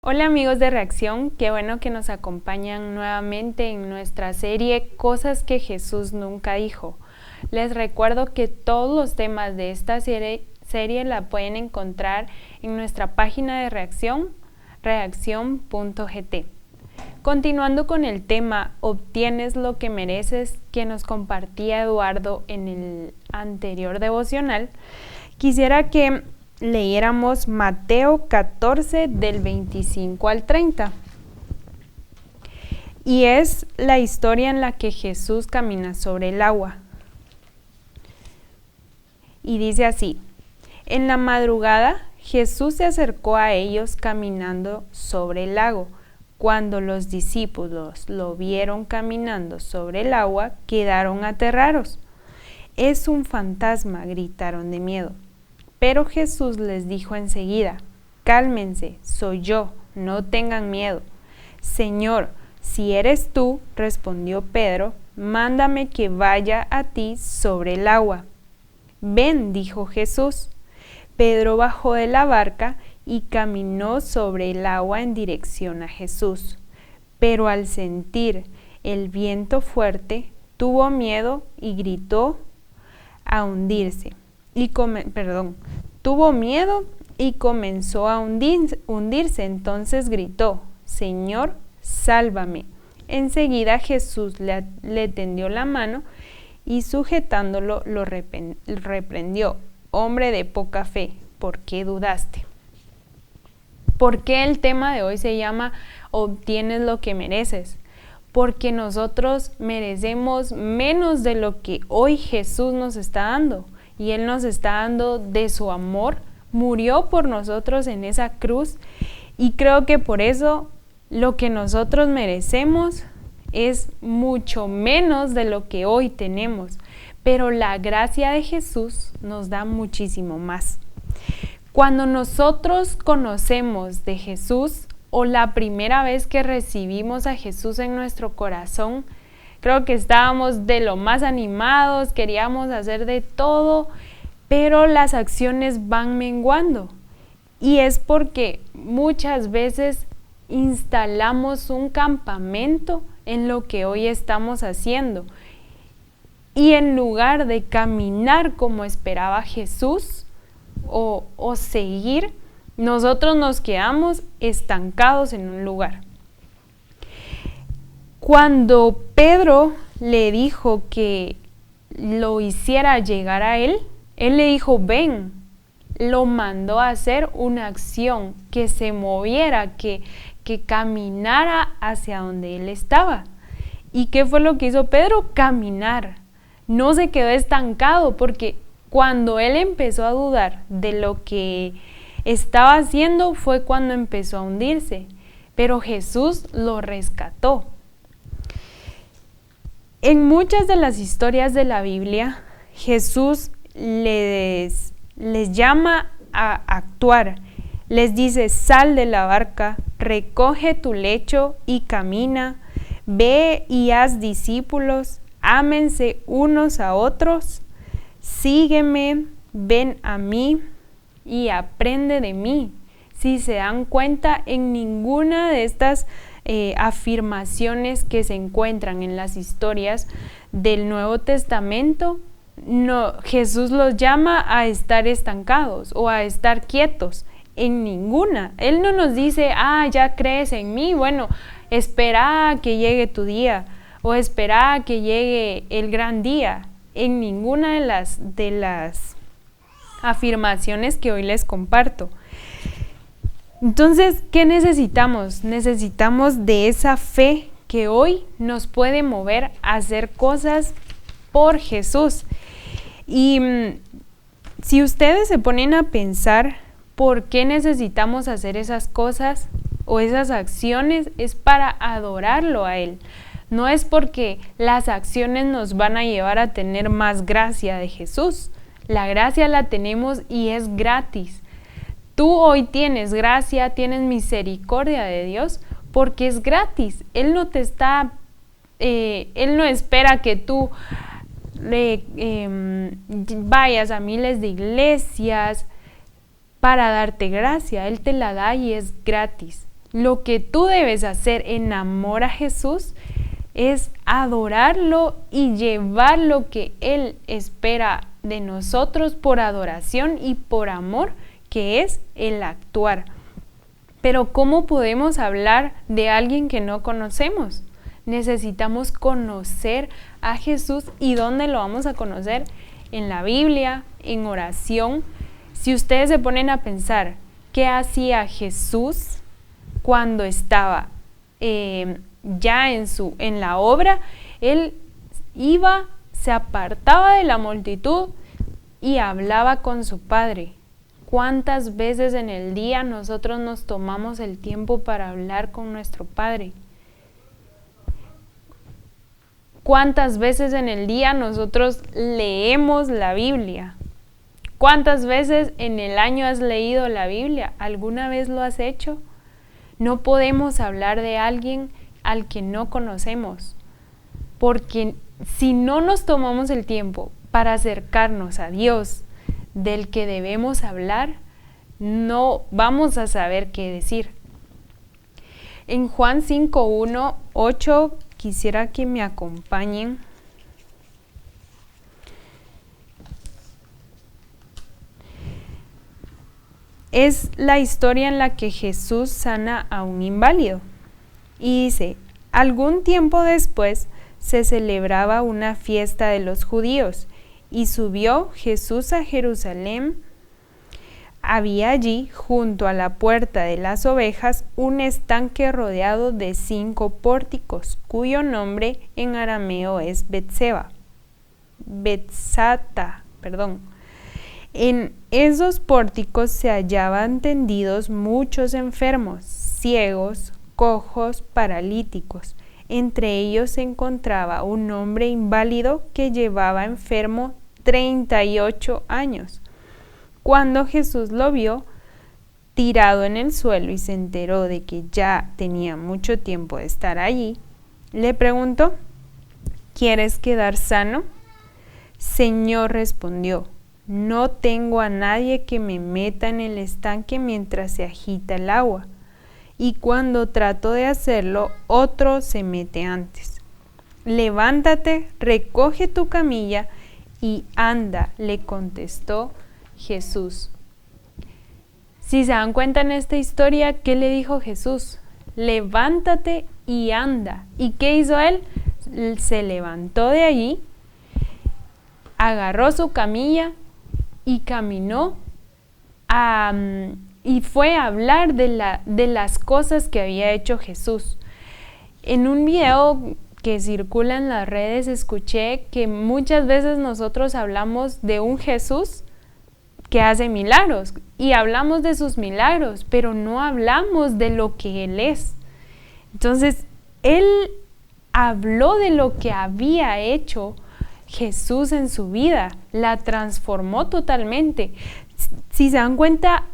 Hola amigos de Reacción, qué bueno que nos acompañan nuevamente en nuestra serie Cosas que Jesús nunca dijo. Les recuerdo que todos los temas de esta serie la pueden encontrar en nuestra página de Reacción, reacción.gt. Continuando con el tema Obtienes lo que mereces, que nos compartía Eduardo en el anterior devocional, quisiera que leyéramos Mateo 14 del 25 al 30. Y es la historia en la que Jesús camina sobre el agua. Y dice así: en la madrugada Jesús se acercó a ellos caminando sobre el lago. Cuando los discípulos lo vieron caminando sobre el agua, quedaron aterrados. Es un fantasma, gritaron de miedo. Pero Jesús les dijo enseguida: cálmense, soy yo, no tengan miedo. Señor, si eres tú, respondió Pedro, mándame que vaya a ti sobre el agua. Ven, dijo Jesús. Pedro bajó de la barca y caminó sobre el agua en dirección a Jesús. Pero al sentir el viento fuerte, tuvo miedo y gritó a hundirse. Tuvo miedo y comenzó a hundirse. Entonces gritó: Señor, sálvame. Enseguida Jesús le tendió la mano y sujetándolo lo reprendió: hombre de poca fe, ¿por qué dudaste? ¿Por qué el tema de hoy se llama Obtienes lo que mereces? Porque nosotros merecemos menos de lo que hoy Jesús nos está dando. Y Él nos está dando de su amor, murió por nosotros en esa cruz, y creo que por eso lo que nosotros merecemos es mucho menos de lo que hoy tenemos, pero la gracia de Jesús nos da muchísimo más. Cuando nosotros conocemos de Jesús, o la primera vez que recibimos a Jesús en nuestro corazón, creo que estábamos de lo más animados, queríamos hacer de todo, pero las acciones van menguando. Y es porque muchas veces instalamos un campamento en lo que hoy estamos haciendo. Y en lugar de caminar como esperaba Jesús o seguir, nosotros nos quedamos estancados en un lugar. Cuando Pedro le dijo que lo hiciera llegar a él, él le dijo: ven. Lo mandó a hacer una acción, que se moviera, que caminara hacia donde él estaba. ¿Y qué fue lo que hizo Pedro? Caminar. No se quedó estancado, porque cuando él empezó a dudar de lo que estaba haciendo fue cuando empezó a hundirse. Pero Jesús lo rescató. En muchas de las historias de la Biblia, Jesús les llama a actuar. Les dice: sal de la barca, recoge tu lecho y camina, ve y haz discípulos, ámense unos a otros, sígueme, ven a mí y aprende de mí. Si se dan cuenta, en ninguna de estas afirmaciones que se encuentran en las historias del Nuevo Testamento, Jesús los llama a estar estancados o a estar quietos. En ninguna. Él no nos dice: ya crees en mí, bueno, espera a que llegue tu día, o espera a que llegue el gran día. En ninguna de las afirmaciones que hoy les comparto. Entonces, ¿qué necesitamos? Necesitamos de esa fe que hoy nos puede mover a hacer cosas por Jesús. Y si ustedes se ponen a pensar por qué necesitamos hacer esas cosas o esas acciones, es para adorarlo a Él. No es porque las acciones nos van a llevar a tener más gracia de Jesús. La gracia la tenemos y es gratis. Tú hoy tienes gracia, tienes misericordia de Dios porque es gratis. Él no espera que tú vayas a miles de iglesias para darte gracia. Él te la da y es gratis. Lo que tú debes hacer en amor a Jesús es adorarlo y llevar lo que Él espera de nosotros por adoración y por amor, que es el actuar. Pero ¿cómo podemos hablar de alguien que no conocemos? Necesitamos conocer a Jesús. ¿Y dónde lo vamos a conocer? En la Biblia, en oración. Si ustedes se ponen a pensar qué hacía Jesús cuando estaba ya en la obra, Él iba, se apartaba de la multitud y hablaba con su Padre. ¿Cuántas veces en el día nosotros nos tomamos el tiempo para hablar con nuestro Padre? ¿Cuántas veces en el día nosotros leemos la Biblia? ¿Cuántas veces en el año has leído la Biblia? ¿Alguna vez lo has hecho? No podemos hablar de alguien al que no conocemos, porque si no nos tomamos el tiempo para acercarnos a Dios del que debemos hablar, no vamos a saber qué decir. En Juan 5:1, 8, quisiera que me acompañen. Es la historia en la que Jesús sana a un inválido. Y dice, algún tiempo después se celebraba una fiesta de los judíos, y subió Jesús a Jerusalén. Había allí, junto a la puerta de las ovejas, un estanque rodeado de 5 pórticos, cuyo nombre en arameo es Betsata. En esos pórticos se hallaban tendidos muchos enfermos, ciegos, cojos, paralíticos. Entre ellos se encontraba un hombre inválido que llevaba enfermo 38 años. Cuando Jesús lo vio tirado en el suelo y se enteró de que ya tenía mucho tiempo de estar allí, le preguntó, ¿quieres quedar sano? Señor, respondió, no tengo a nadie que me meta en el estanque mientras se agita el agua, y cuando trato de hacerlo, otro se mete antes. Levántate, recoge tu camilla y anda, le contestó Jesús. Si se dan cuenta en esta historia, ¿qué le dijo Jesús? Levántate y anda. ¿Y qué hizo él? Se levantó de allí, agarró su camilla y caminó y fue a hablar de las cosas que había hecho Jesús. En un video que circula en las redes escuché que muchas veces nosotros hablamos de un Jesús que hace milagros y hablamos de sus milagros, pero no hablamos de lo que Él es. Entonces, Él habló de lo que había hecho Jesús en su vida, la transformó totalmente. Si se dan cuenta,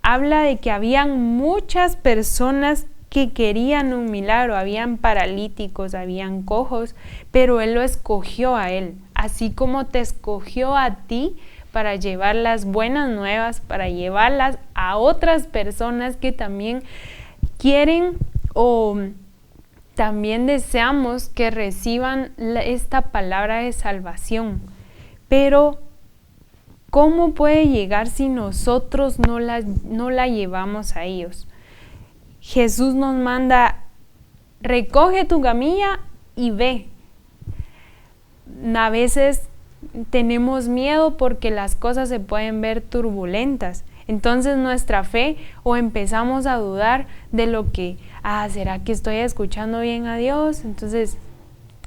habla de que habían muchas personas que querían un milagro, habían paralíticos, habían cojos, pero Él lo escogió a él, así como te escogió a ti para llevar las buenas nuevas, para llevarlas a otras personas que también quieren o también deseamos que reciban esta palabra de salvación. Pero ¿cómo puede llegar si nosotros no la llevamos a ellos? Jesús nos manda, recoge tu camilla y ve. A veces tenemos miedo porque las cosas se pueden ver turbulentas. Entonces nuestra fe o empezamos a dudar de lo que, ¿será que estoy escuchando bien a Dios? Entonces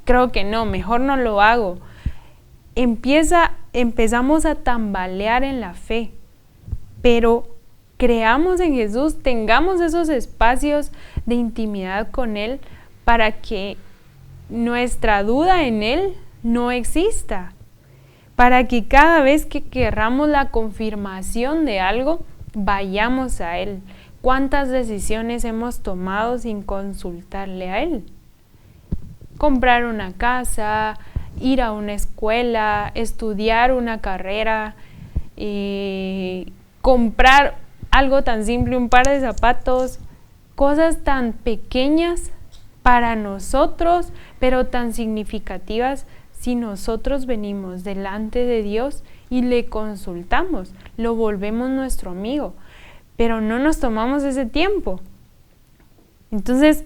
creo que no, mejor no lo hago. Empezamos a tambalear en la fe, pero creamos en Jesús, tengamos esos espacios de intimidad con Él para que nuestra duda en Él no exista, para que cada vez que querramos la confirmación de algo, vayamos a Él. ¿Cuántas decisiones hemos tomado sin consultarle a Él? Comprar una casa, ir a una escuela, estudiar una carrera, comprar algo tan simple, un par de zapatos, cosas tan pequeñas para nosotros, pero tan significativas si nosotros venimos delante de Dios y le consultamos, lo volvemos nuestro amigo, pero no nos tomamos ese tiempo. Entonces,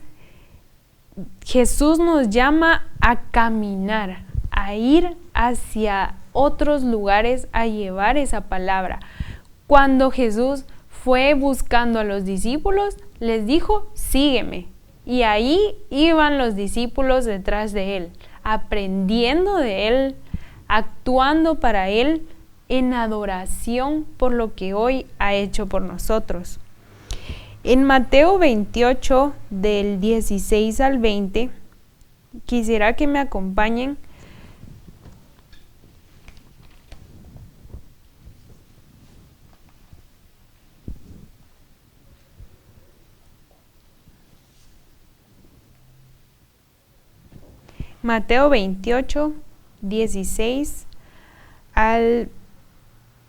Jesús nos llama a caminar, a ir hacia otros lugares, a llevar esa palabra. Cuando Jesús fue buscando a los discípulos, les dijo, sígueme. Y ahí iban los discípulos detrás de él, aprendiendo de él, actuando para él en adoración por lo que hoy ha hecho por nosotros. En Mateo 28, del 16 al 20, quisiera que me acompañen. Mateo 28, 16 al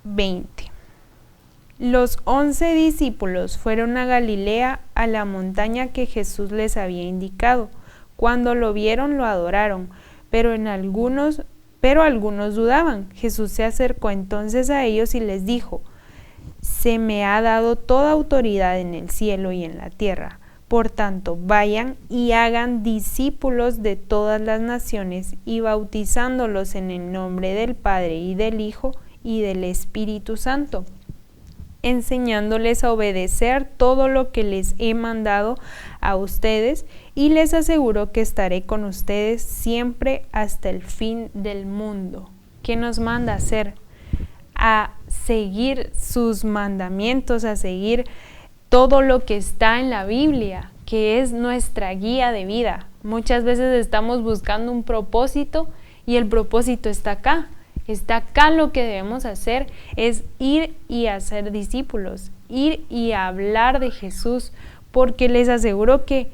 20. Los 11 discípulos fueron a Galilea, a la montaña que Jesús les había indicado. Cuando lo vieron, lo adoraron, pero algunos dudaban. Jesús se acercó entonces a ellos y les dijo, «Se me ha dado toda autoridad en el cielo y en la tierra. Por tanto, vayan y hagan discípulos de todas las naciones y bautizándolos en el nombre del Padre y del Hijo y del Espíritu Santo, enseñándoles a obedecer todo lo que les he mandado a ustedes, y les aseguro que estaré con ustedes siempre hasta el fin del mundo». ¿Qué nos manda a hacer? A seguir sus mandamientos, a seguir todo lo que está en la Biblia, que es nuestra guía de vida. Muchas veces estamos buscando un propósito y el propósito está acá. Está acá. Lo que debemos hacer es ir y hacer discípulos, ir y hablar de Jesús, porque les aseguro que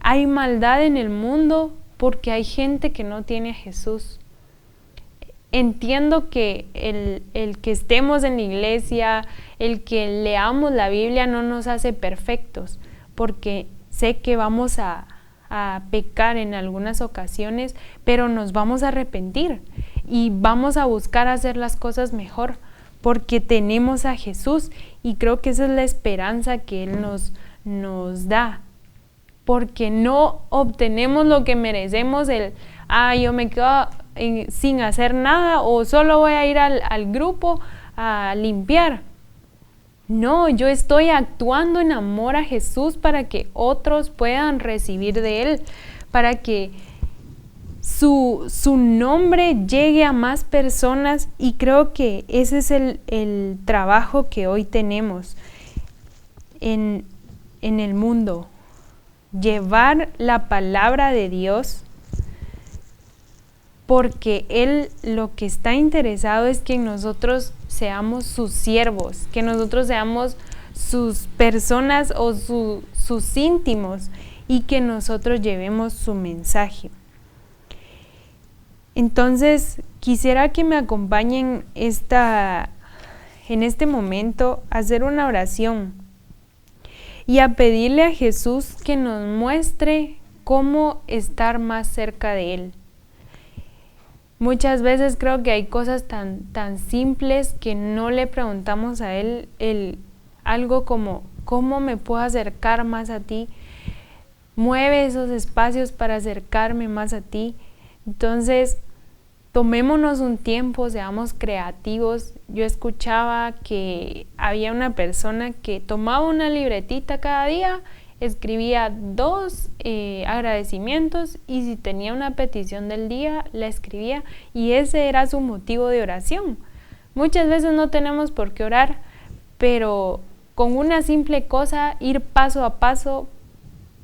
hay maldad en el mundo porque hay gente que no tiene a Jesús. Entiendo que el que estemos en la iglesia, el que leamos la Biblia no nos hace perfectos, porque sé que vamos a pecar en algunas ocasiones, pero nos vamos a arrepentir y vamos a buscar hacer las cosas mejor, porque tenemos a Jesús, y creo que esa es la esperanza que Él nos da, porque no obtenemos lo que merecemos, yo me quedo sin hacer nada, o solo voy a ir al grupo a limpiar. No, yo estoy actuando en amor a Jesús para que otros puedan recibir de Él, para que su nombre llegue a más personas, y creo que ese es el trabajo que hoy tenemos en el mundo, llevar la palabra de Dios, porque Él lo que está interesado es que nosotros seamos sus siervos, que nosotros seamos sus personas o sus íntimos, y que nosotros llevemos su mensaje. Entonces, quisiera que me acompañen en este momento a hacer una oración y a pedirle a Jesús que nos muestre cómo estar más cerca de Él. Muchas veces creo que hay cosas tan simples que no le preguntamos a Él, algo como, ¿cómo me puedo acercar más a ti? Mueve esos espacios para acercarme más a ti. Entonces, tomémonos un tiempo, seamos creativos. Yo escuchaba que había una persona que tomaba una libretita cada día, escribía 2 agradecimientos, y si tenía una petición del día, la escribía, y ese era su motivo de oración. Muchas veces no tenemos por qué orar, pero con una simple cosa, ir paso a paso,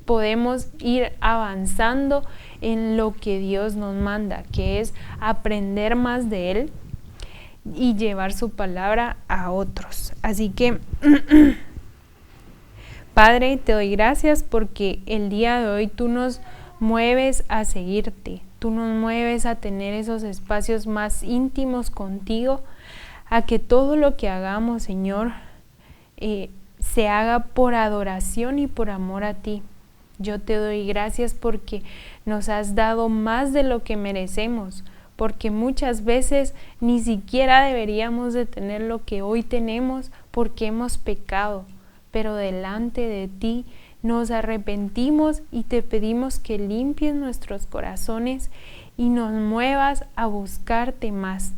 podemos ir avanzando en lo que Dios nos manda, que es aprender más de Él y llevar su palabra a otros. Así que Padre, te doy gracias porque el día de hoy tú nos mueves a seguirte. Tú nos mueves a tener esos espacios más íntimos contigo, a que todo lo que hagamos, Señor, se haga por adoración y por amor a ti. Yo te doy gracias porque nos has dado más de lo que merecemos, porque muchas veces ni siquiera deberíamos de tener lo que hoy tenemos porque hemos pecado, pero delante de ti nos arrepentimos y te pedimos que limpies nuestros corazones y nos muevas a buscarte más,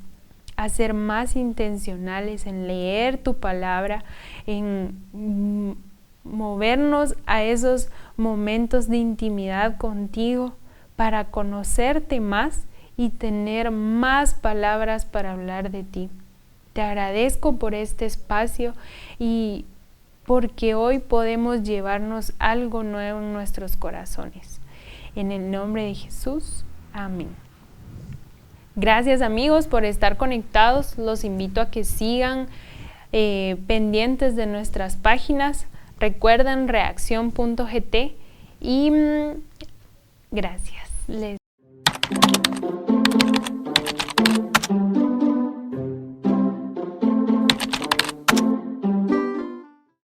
a ser más intencionales en leer tu palabra, en movernos a esos momentos de intimidad contigo para conocerte más y tener más palabras para hablar de ti. Te agradezco por este espacio y porque hoy podemos llevarnos algo nuevo en nuestros corazones. En el nombre de Jesús, amén. Gracias amigos por estar conectados. Los invito a que sigan pendientes de nuestras páginas. Recuerden reacción.gt y gracias.